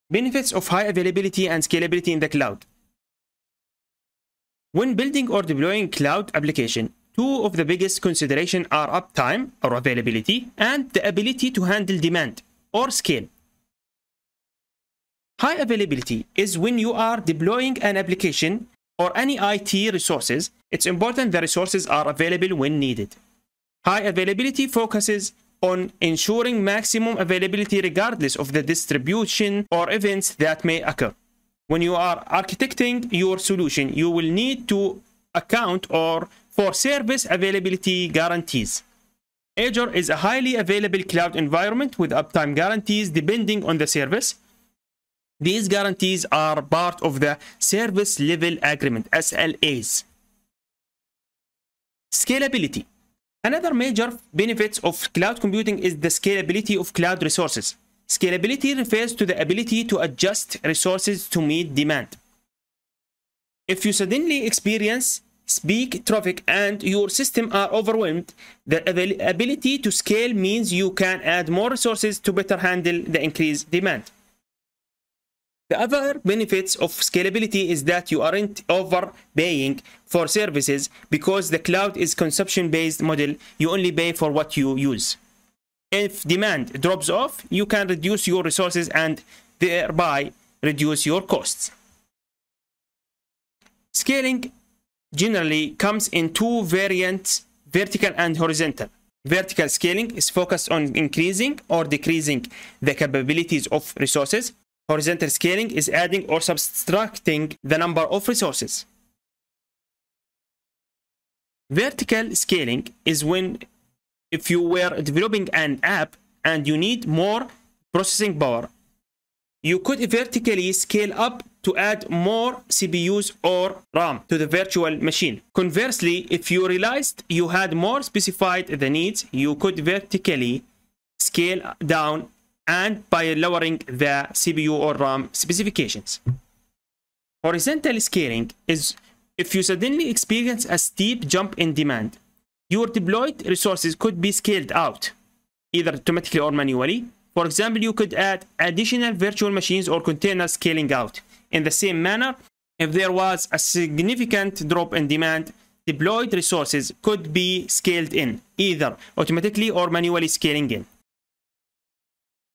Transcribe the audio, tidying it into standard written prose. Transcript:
Benefits of high availability and scalability in the cloud. When building or deploying cloud application, two of the biggest considerations are uptime or availability and the ability to handle demand or scale. High availability is when you are deploying an application or any IT resources. It's important the resources are available when needed. High availability focuses on ensuring maximum availability regardless of the distribution or events that may occur. When you are architecting your solution, you will need to account for service availability guarantees. Azure is a highly available cloud environment with uptime guarantees depending on the service. These guarantees are part of the Service Level Agreement, SLAs. Scalability. Another major benefit of cloud computing is the scalability of cloud resources. Scalability refers to the ability to adjust resources to meet demand. If you suddenly experience peak traffic and your system are overwhelmed, the ability to scale means you can add more resources to better handle the increased demand. The other benefits of scalability is that you aren't overpaying for services because the cloud is consumption-based model. You only pay for what you use. If demand drops off, you can reduce your resources and thereby reduce your costs. Scaling generally comes in two variants, vertical and horizontal. Vertical scaling is focused on increasing or decreasing the capabilities of resources. Horizontal scaling is adding or subtracting the number of resources. Vertical scaling is when if you were developing an app and you need more processing power, you could vertically scale up to add more CPUs or RAM to the virtual machine. Conversely, if you realized you had more specified the needs, you could vertically scale down and by lowering the CPU or RAM specifications. Horizontal scaling is if you suddenly experience a steep jump in demand. Your deployed resources could be scaled out, either automatically or manually. For example, you could add additional virtual machines or containers scaling out. In the same manner, if there was a significant drop in demand, deployed resources could be scaled in, either automatically or manually scaling in.